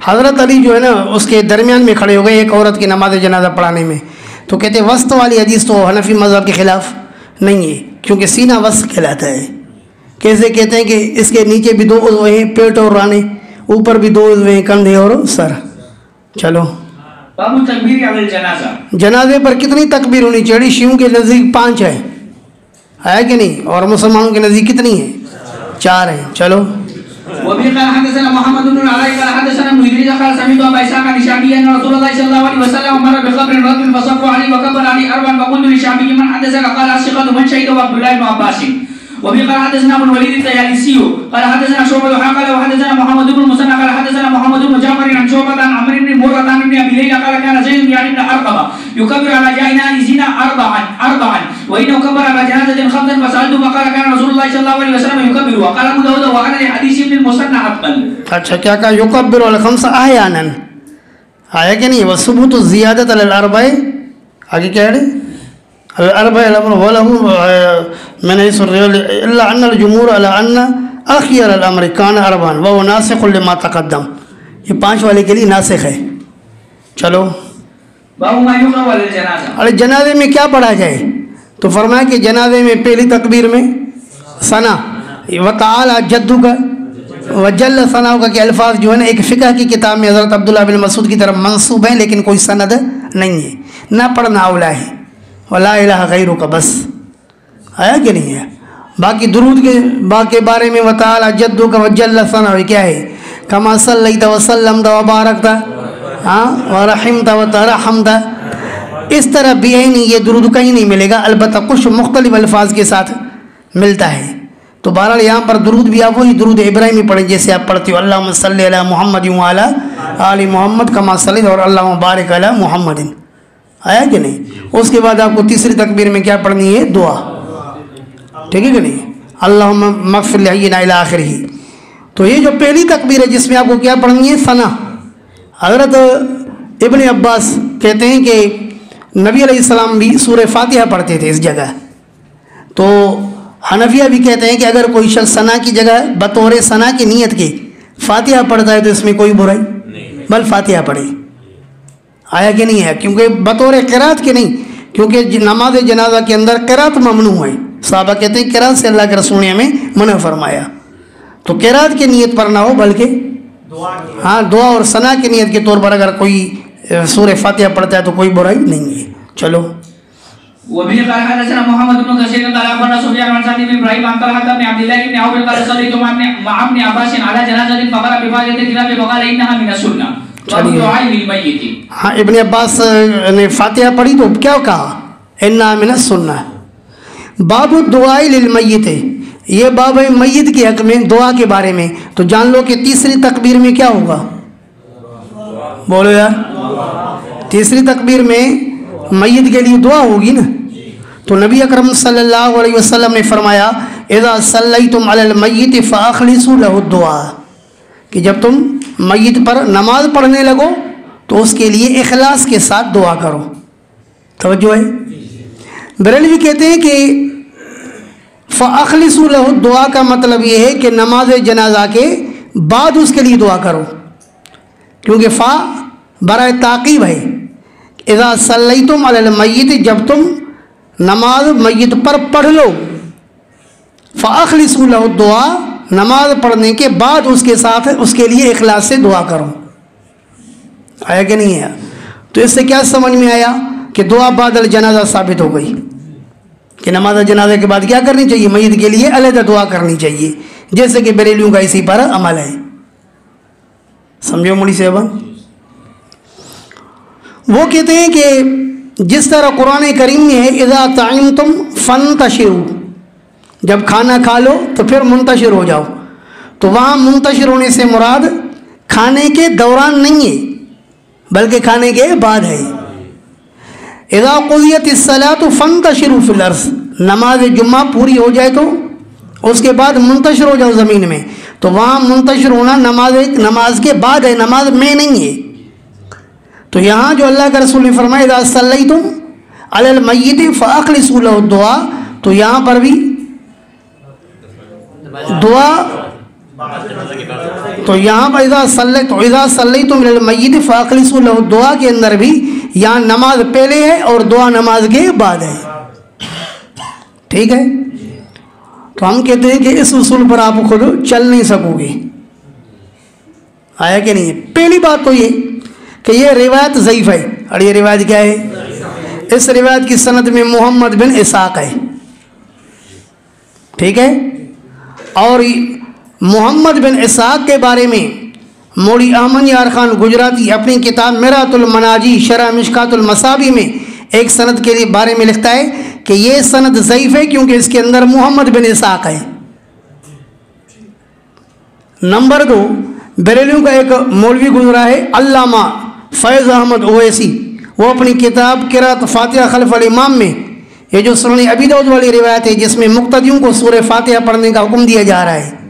हज़रत अली जो है ना उसके दरमियान में खड़े हो गए एक औरत की नमाज जनाजा पढ़ाने में। तो कहते वस्त वाली हदीस तो हनफी मज़हब के ख़िलाफ़ नहीं है, क्योंकि सीना वस्त कहलाता है। कैसे कहते हैं कि इसके नीचे भी 2 उज़्व हैं, पेट और राने, ऊपर भी 2 उज़्व हैं, कंधे और सर। चलो बाबू तकबीर अवल जनाजा, जनाजे पर कितनी तकबीर होनी चाहिए? शियों के नज़दीक 5 है कि नहीं? और मुसलमानों के नज़दीक कितनी है? 4 है। चलो वबी क़ाल हदसना मुहम्मद इब्न अली क़ाल हदसना मुइद्रिस क़ाल समीअतु अबा इस्हाक़ निशाबी अन रसूलुल्लाह सल्लल्लाहु अलैहि वसल्लम मर बिक़ब्रिन रजुल फसफ़ अलैहि व कब्बर अलैहि अर्बअन व कुल्लु निशाबी मन हदसका क़ाल असिक़तु मन शहीद व अब्दुल्लाह इब्न अब्बास। वबी क़ाल हदसना अबुल वलीद अत-तयालिसी क़ाल हदसना शुअबा क़ाल व हदसना मुहम्मद इब्न मुसन्ना क़ाल हदसना मुहम्मद इब्न जाफ़र अन शुअबा अन अम्र इब्न मुर्रा अन इब्न अबी लैला क़ाल काना ज़ैद इब्न अरक़बा युकब्बिरु अला जानाइज़िना अर्बअन व इन्नहु कब्बरा अला जनाज़तिन ख़म्सन फसअलतु फ़क़ाल काना रसूलुल्लाह सल्लल्लाहु अलैहि वसल्लम युकब्बिरु व क़ाल अबू दाऊद व अना हदीस इब्न मुसन्ना अक़बल। अच्छा, क्या कहा? युकब्बिरु अल खम्सा अहयानन, आया कि नहीं? व सुबूतु ज़ियादत अल अर्बअ, आगे क्या है? अल अर्बअ अल-अम्र व लहु मैंने सुरल इल्ला अन अल जुमूर अला अन आखिर अल अम्र कान अर्बअन व नासिख़ुन लिमा तक़द्दम। ये 5 वाले के लिए नासिख़ है। चलो बाबू मा युक़रा अल जनाजा, अरे जनाजे में क्या पढ़ा जाए? तो फरमाया कि जनाजे में पहली तकबीर में सना व तआला जद्दू का वजल सनाओ का के अल्फाज जो है ना एक फ़िक़ह की किताब में हज़रत अब्दुल्लाह बिन मसूद की तरफ मंसूब हैं, लेकिन कोई सनद नहीं है। ना पढ़ना औला है, वला इलाहा गैरु का, बस आया कि नहीं है? बाकी दुरूद के बारे में वताला जद्दू का वजल सनाओ क्या है? कमा सल्लैता व सल्लमता व बारकता व रहिमता व तरहमता, इस तरह भी है नहीं, ये दुरूद कहीं नहीं मिलेगा, अलबत्ता कुछ मुख्तलिफ अल्फाज के साथ मिलता है। तो बहरहाल यहाँ पर दुरूद भी आप वही दुरूद इब्राहिमी पढ़ें जैसे आप पढ़ते हो अल्लाहुम्मा सल्लि अला मुहम्मद व अला आलि मुहम्मद कमा सल्लैता और अल्लाहुम्मा बारिक अला मुहम्मदिन, आया कि नहीं? उसके बाद आपको तीसरी तकबीर में क्या पढ़नी है? दुआ, ठीक है कि नहीं? अल्लाहुम्मा मग़फ़िर li हय्यिना इला आखिरिही। तो ये जो पहली तकबीर है जिसमें आपको क्या पढ़नी है? सना। हज़रत इब्न अब्बास कहते हैं कि नबी अलैहिस्सलाम भी सूरह फातिहा पढ़ते थे इस जगह। तो हनफिया भी कहते हैं कि अगर कोई शख्स सना की जगह बतौर सना की नीयत के फातिहा पढ़ता है तो इसमें कोई बुराई नहीं, बल फातिहा पढ़े, आया कि नहीं है? क्योंकि बतौर क़िरात के नहीं, क्योंकि नमाज जनाजा के अंदर क़िरात ममनू है। साहबा कहते हैं क़िरात से अल्लाह के रसूल ने हमें मना फरमाया। तो क़िरात की नीयत पर ना हो बल्कि हाँ दुआ और सना की नीयत के तौर पर अगर कोई सूरह फातिहा पढ़ता है तो कोई बुराई नहीं है। चलो वबी क़ाल हदसना मुहम्मद इब्न कसीर क़ाल अख़बरना सुफयान अन सअद इब्न इब्राहीम अन तलहा इब्न अब्दुल्लाह इब्न औफ़ क़ाल सल्लैतु मअ इब्न अब्बास अला जनाज़तिन फ़क़रा बिफ़ातिहतिल किताब फ़क़ाल इन्नहा मिनस सुन्नह व दुआ लिल मय्यित। हाँ, इब्न अब्बास ने फातिहा पढ़ी तो क्या कहा? इन्नहा मिनस सुन्नह। बाबु दुआ लिल मय्यित, ये बाब है मय्यत के हक़ में दुआ के बारे में। तो जान लो कि तीसरी तकबीर में क्या होगा? बोलो यार, तीसरी तकबीर में मय्यत के लिए दुआ होगी ना। तो नबी अकरम सल्लल्लाहु अलैहि वसल्लम ने फरमाया इज़ा सल्लैतुम अलल मय्यित फ़अख़लिसू लहु दुआ, कि जब तुम मय्यत पर नमाज पढ़ने लगो तो उसके लिए इखलास के साथ दुआ करो। तवज्जो है? बरेलवी कहते हैं कि फ़अख़लिसू लहु दुआ का मतलब ये है कि नमाज जनाजा के बाद उसके लिए दुआ करो, क्योंकि फ़ा बराए ताक़ीब है। इज़ा सल्लैतुम अलल मय्यित, जब तुम नमाज मय्यत पर पढ़ लो, फ़अख़लिसू लहु दुआ, नमाज पढ़ने के बाद उसके साथ उसके लिए इखलास से दुआ करो। आया कि नहीं है? तो इससे क्या समझ में आया कि दुआ बादल जनाजा साबित हो गई कि नमाज जनाजा के बाद क्या करनी चाहिए? मय्यत के लिए अलग दुआ करनी चाहिए, जैसे कि बरेलियों का इसी पर अमल है। समझो मुड़ी से वो कहते हैं कि जिस तरह कुरान करीम में है इज़ा तअम्तुम फंतशिरू, जब खाना खा लो तो फिर मुंतशिर हो जाओ, तो वहाँ मुंतशिर होने से मुराद खाने के दौरान नहीं है बल्कि खाने के बाद है। इज़ा क़ुज़ियतिस सलातु फंतशिरू फिल अर्ज़, नमाज जुम्मा पूरी हो जाए तो उसके बाद मुंतशिर हो जाओ ज़मीन में। तो वहाँ मुंतशिर होना नमाज के बाद है, नमाज में नहीं है। तो यहाँ जो अल्लाह का रसूल ने फरमाया इज़ा सल्लैतुम अलल मय्यित फ़अख़लिसू लहु दुआ, तो यहाँ पर भी दुआ तो यहाँ पर इज़ा सल्लैतुम लिल मय्यित फ़अख़लिसू लहु दुआ के अंदर भी यहाँ नमाज पहले है और दुआ नमाज के बाद है। ठीक है, तो हम कहते हैं कि इस उसूल पर आप खुद चल नहीं सकोगे। आया कि नहीं? पहली बात तो ये कि ये रिवायत ज़ईफ़ है। और ये रिवायत क्या है? इस रिवायत की सनद में मोहम्मद बिन इसाक है। ठीक है, और मोहम्मद बिन इसाक के बारे में मौली अहमद यार खान गुजराती अपनी किताब मिरातुल मनाजी शरह मिशकातुल मसाबी में एक सनद के लिए बारे में लिखता है कि ये सनद ज़ईफ़ है क्योंकि इसके अंदर मोहम्मद बिन इसाक है। नंबर 2, बरेलियों का एक मौलवी गुजरा है अल्लामा फैज़ अहमद ओवैसी, वो अपनी किताब क़िराअत फ़ातिहा खल्फ़ल इमाम में, ये जो सुननी अबी दाऊद वाली रिवायत है जिसमें मुक्तदियों को सूरह फ़ातिहा पढ़ने का हुक्म दिया जा रहा है,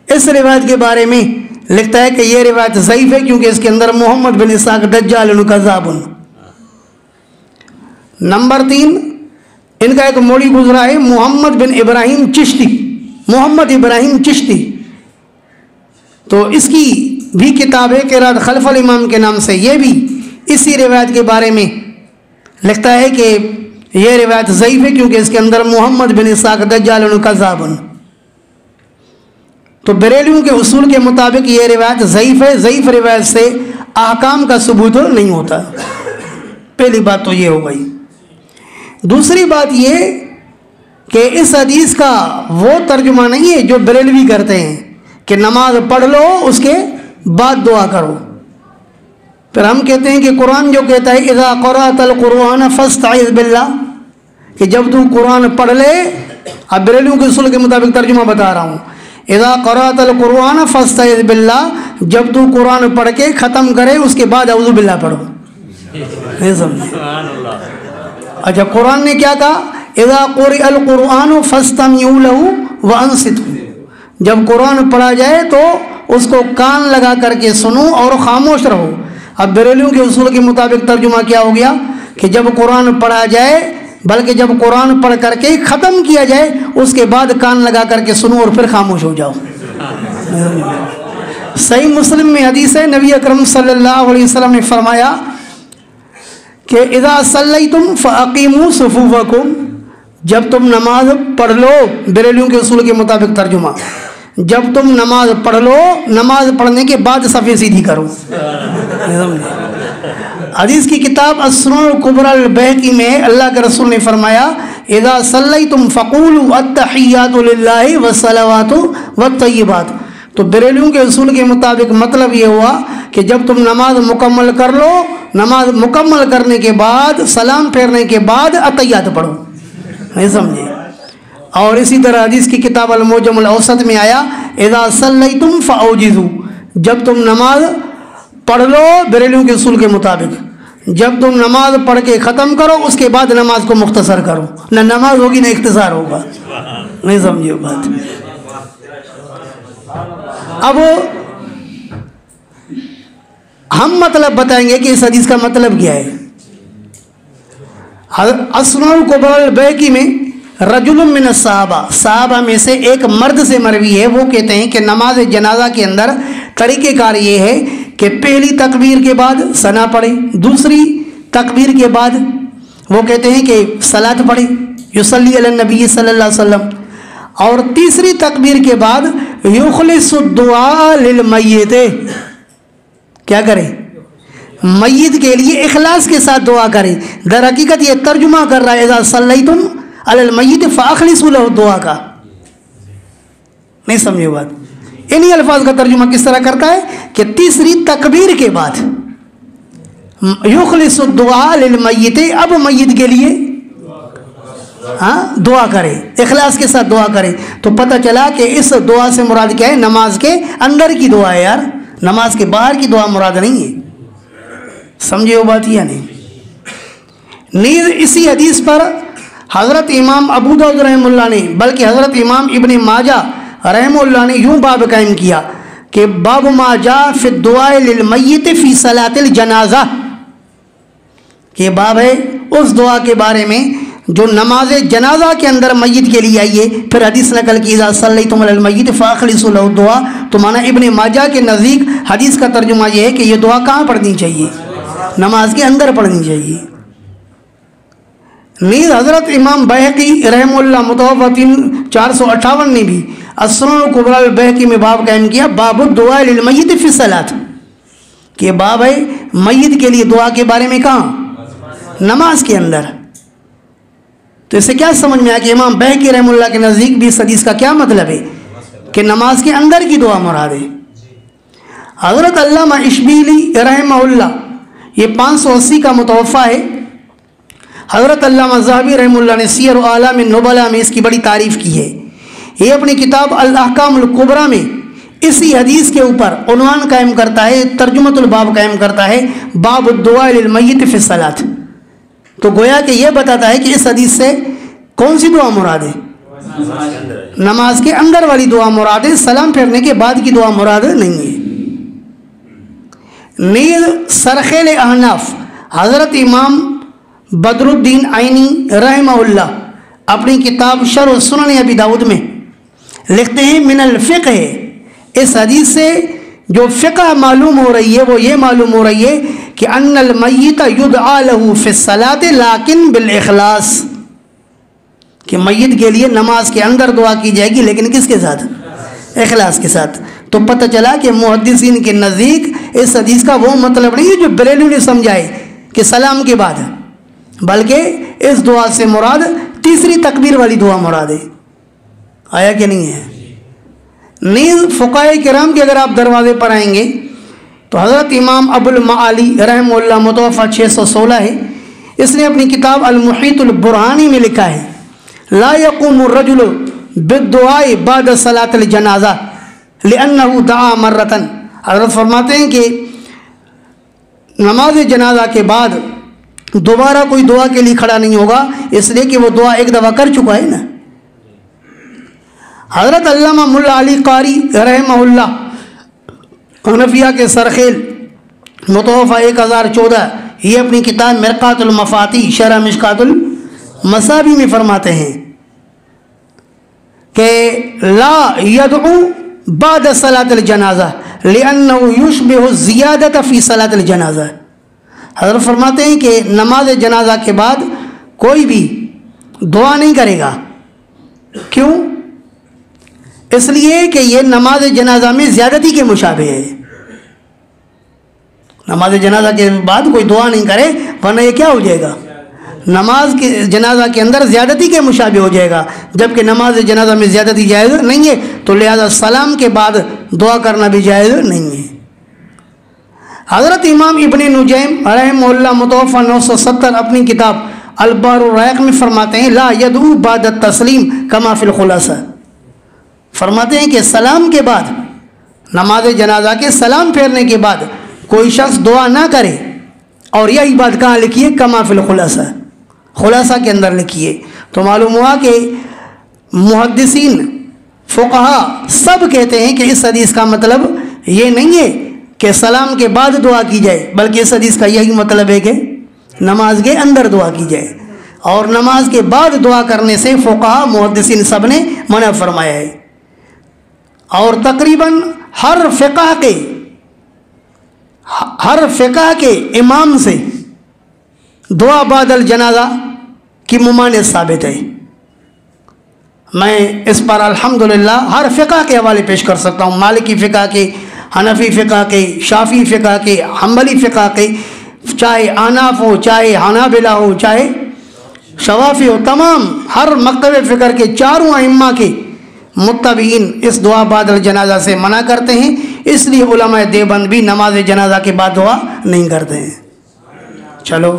इस रिवायत के बारे में लिखता है कि यह रिवायत ज़ईफ़ है क्योंकि इसके अंदर मोहम्मद बिन इसाक दज्जाल कज़्ज़ाबुन। नंबर 3, इनका एक मौलवी गुजरा है मोहम्मद बिन इब्राहिम चिश्ती, मोहम्मद इब्राहिम चिश्ती, तो इसकी भी किताब है क़िराअत खल्फ़ल इमाम के नाम से, ये भी इसी रिवायत के बारे में लिखता है कि यह रिवायत ज़ईफ़ है क्योंकि इसके अंदर मोहम्मद बिन इसाक दज्जाल कज़्ज़ाबुन। तो बरेलियों के उसूल के मुताबिक ये रिवायत ज़ईफ़ है। ज़ईफ़ रिवायत से अहकाम का सबूत नहीं होता। पहली बात तो ये हो गई। दूसरी बात ये कि इस हदीस का वो तर्जुमा नहीं है जो बरेलवी करते हैं कि नमाज पढ़ लो उसके बाद दुआ करो। फिर हम कहते हैं कि कुरान जो कहता है इज़ा क़रअतल क़ुरआन फ़स्तइज़ बिल्लाह, कि जब तू कुरान पढ़ ले, अब बरेलियों के उसूल के मुताबिक तर्जुमा बता रहा हूँ, इज़ा क़रअतल क़ुरआन फ़स्तइज़ बिल्लाह, जब तू कुरान पढ़ के ख़त्म करे उसके बाद औज़ु बिल्लाह पढ़ो। नहीं समझे? अच्छा, कुरान ने क्या कहा? इज़ा क़ुरिअल क़ुरआन फ़स्तमिऊ लहू व अंसितू, जब कुरान पढ़ा जाए तो उसको कान लगा करके सुनो और ख़ामोश रहो। अब बरेलियों के उसूल के मुताबिक तर्जुमा क्या हो गया कि जब कुरान पढ़ा जाए, बल्कि जब कुरान पढ़ करके ख़त्म किया जाए उसके बाद कान लगा करके सुनो और फिर खामोश हो जाओ। सही मुस्लिम में हदीस है, नबी अकरम सल्लल्लाहु अलैहि वसल्लम ने फरमाया कि इज़ा सल्लैतुम फ़अक़ीमू सुफ़ूफ़कुम, जब तुम नमाज पढ़ लो, बरेलियों के उसूल के मुताबिक तर्जुमा, जब तुम नमाज पढ़ लो, नमाज पढ़ने के बाद सफ़े सीधी करो। हदीस की किताब अस्सुनन कुबरा अल-बैहक़ी में अल्लाह के रसूल ने फरमाया इज़ा सल्लैतुम फ़क़ूलू अत्तहिय्यातु लिल्लाहि वस्सलावातु वत्तय्यिबात। तो बरेलियों के उसूल के मुताबिक मतलब ये हुआ कि जब तुम नमाज मुकम्मल कर लो, नमाज मुकम्मल करने के बाद सलाम फेरने के बाद अत्तहिय्यात पढ़ो। नहीं समझे? और इसी तरह हदीस की किताब अल-मुअज्जम अल-औसत में आया इज़ा सल्लैतुम फ़अौजिज़ू, जब तुम नमाज पढ़ लो, बरेलियों के उसूल के मुताबिक जब तुम नमाज पढ़ के ख़त्म करो उसके बाद नमाज को मुख्तसर करो, ना नमाज होगी ना इख्तिसार होगा। नहीं समझिए बात? अब हम मतलब बताएंगे कि इस हदीस का मतलब क्या है। अस्सुनन कुबरा अल-बैहक़ी में रजुलुम मिन सहाबा, सहाबा में से एक मर्द से मरवी है, वो कहते हैं कि नमाज जनाजा के अंदर तरीक़ेकार ये है कि पहली तकबीर के बाद सना पढ़े, दूसरी तकबीर के बाद वो कहते हैं कि सलात पढ़े युसल्ली अला नबी सल्लल्लाहु अलैहि वसल्लम, और तीसरी तकबीर के बाद युखलिसु दुआ लिल मय्यित, क्या करें? मय्यित के लिए इखलास के साथ दुआ करें। दर हकीकत ये तर्जुमा कर रहा है इज़ा सल्लैतुम अलल मय्यित फ़अख़लिसू लहू दुआ का। नहीं समझे बात? इन्हीं अल्फाज का तर्जुमा किस तरह करता है कि तीसरी तकबीर के बाद युखलिसु दुआ लिल मय्यित, अब मय्यित के लिए हाँ दुआ करे, इखलास के साथ दुआ करे। तो पता चला कि इस दुआ से मुराद क्या है? नमाज के अंदर की दुआ है यार, नमाज के बाहर की दुआ मुराद नहीं है। समझे वो बात या नहीं? नीज़ इसी हदीस पर हज़रत इमाम अबू दाऊद रहमुल्लाह ने, बल्कि हज़रत इमाम इब्न माजा रहमुल्लाह ने यूँ बाब कायम किया कि बाब मा जा फ़ी दुआ लिल मय्यित फ़ी सलातिल जनाजा, के बाब है उस दुआ के बारे में जो नमाज जनाजा के अंदर मय्यत के लिए आइए। फिर हदीस नकल की इज़ा सल्लैतुम अलल मय्यित फ़अख़लिसू लहु दुआ, तो माना इब्ने माजा के नज़दीक हदीस का तर्जुमा ये है कि ये दुआ कहाँ पढ़नी चाहिए, नमाज के अंदर पढ़नी चाहिए। नीज़ हज़रत इमाम बैहक़ी रहमहुल्लाह मुतवफ़्फ़ा 458 ने भी अस्सुनन कुबरा बैहक़ी में बाब कायम किया, बाबु दुआ लिल मय्यित फ़ी सलात, कि बाब है मय्यत के लिए दुआ के बारे में, कहाँ, नमाज के अंदर। तो इससे क्या समझ में आया कि इमाम बैहक़ी रहमहुल्लाह के नज़दीक भी इस हदीस का क्या मतलब है कि नमाज के अंदर की दुआ मुराद है। हज़रत अल्लामा इशबीली रहमहुल्लाह, ये 580 का मुतवफ़्फ़ा है। हज़रत अल्लामा ज़हाबी रहमहुल्लाह ने सियर व आलाम नुबला में इसकी बड़ी तारीफ़ की है। ये अपनी किताब अल अहकामुल कुबरा में इसी हदीस के ऊपर उन्वान कायम करता है, तर्जुमतुल बाब कायम करता है, बाब दुआ लिल मय्यित फ़ी सलात। तो गोया कि ये बताता है कि इस हदीस से कौन सी दुआ मुराद है, नमाज के अंदर वाली दुआ मुराद है, सलाम फेरने के बाद की दुआ मुराद नहीं है। नीज़ सरखेल अहनाफ हज़रत इमाम बदरुद्दीन आइनी रहमहुल्लाह अपनी किताब शरह सुनन अबी दाऊद में लिखते हैं, मिनल फ़िक़्ह, इस हदीस से जो फ़िक़्ह मालूम हो रही है वो ये मालूम हो रही है कि अन्नल मय्यित युदआ लहू फ़ी सलात लाकिन बिल इख़लास, कि मय्यत के लिए नमाज के अंदर दुआ की जाएगी लेकिन किसके साथ, इख़लास के साथ। तो पता चला कि मुहद्दिसीन के नज़दीक इस हदीस का वो मतलब नहीं है जो बरेलवी ने समझाए कि सलाम के बाद, बल्कि इस दुआ से मुराद तीसरी तकबीर वाली दुआ मुराद है। आया कि नहीं है। नीज़ फ़ुक़हाए किराम के अगर आप दरवाज़े पर आएंगे तो हज़रत इमाम अबुल माली रहमहुल्लाह मुतवफ़्फ़ा 616 है, इसने अपनी किताब अल मुहीतुल बुरहानी में लिखा है, ला यक़ूमु रजुलु बिद्दुआए बाद सलातिल जनाज़ा लिअन्नहु दआ मर्रतन। हज़रत फरमाते हैं कि नमाज जनाजा के बाद दोबारा कोई दुआ के लिए खड़ा नहीं होगा, इसलिए कि वो दुआ एक दफ़ा कर चुका है ना। हज़रत अल्लामा मुल्ला अली कारी रहमहुल्लाह हनफिया के सरखेल मुतवफ़्फ़ा 1014, ये अपनी किताब मिरक़ातुल मफ़ाती शरह मिशकातुल मसाबी में फरमाते हैं कि ला यदउ बाद सलातिल जनाज़ा लिअन्नहु युशबिहु ज़ियादत फ़ी सलातिल जनाज़ा। हज़रत फरमाते हैं कि नमाज जनाजा के बाद कोई भी दुआ नहीं करेगा। क्यों? इसलिए कि ये नमाज जनाजा में ज़्यादती के मुशाबे है। नमाज जनाजा के बाद कोई दुआ नहीं करे वरना ये क्या हो जाएगा, नमाज के जनाजा के अंदर ज़्यादती के मुशाबे हो जाएगा, जबकि नमाज जनाजा में ज़्यादती जायज़ नहीं है, तो लिहाजा सलाम के बाद दुआ करना भी जायज़ नहीं है। हज़रत इमाम इब्ने नुजैम रहमहुल्लाह मुतवफ़्फ़ा 970 अपनी किताब अल बहरुर राइक़ में फरमाते हैं, ला यदउ बाद तस्लीम कमा फ़िल खुलासा। फरमाते हैं कि सलाम के बाद, नमाज जनाजा के सलाम फेरने के बाद कोई शख्स दुआ ना करे, और यही बात कहाँ लिखी है, कमा फ़िल खुलासा, खुलासा के अंदर लिखी है। तो मालूम हुआ कि मुहद्दिसीन फ़ुक़हा सब कहते हैं कि इस हदीस का मतलब ये नहीं है कि सलाम के बाद दुआ की जाए, बल्कि इस हदीस का यही मतलब है कि नमाज के अंदर दुआ की जाए, और नमाज के बाद दुआ करने से फ़ुक़हा मुहद्दिसीन सब ने मना फरमाया है। और तकरीबन हर फ़िक़्ह के इमाम से दुआ बादल जनाजा की मुमानियत साबित है। मैं इस पर अल्हम्दुलिल्लाह हर फ़िक़्ह के हवाले पेश कर सकता हूँ, मालिकी फ़िक़्ह के, हनफ़ी फ़िक़्ह के, शाफ़ी फ़िक़्ह के, हम्बली फ़िक़्ह के, चाहे अहनाफ़ हो, चाहे हनाबिला हो, चाहे शवाफ़ी हो, तमाम हर मक्तब फ़िक़्ह के चारों अइम्मा के मुत्तबईन इस दुआ बादल जनाजा से मना करते हैं। इसलिए उलमाए देवबंद भी नमाज जनाजा के बाद दुआ नहीं करते हैं। चलो।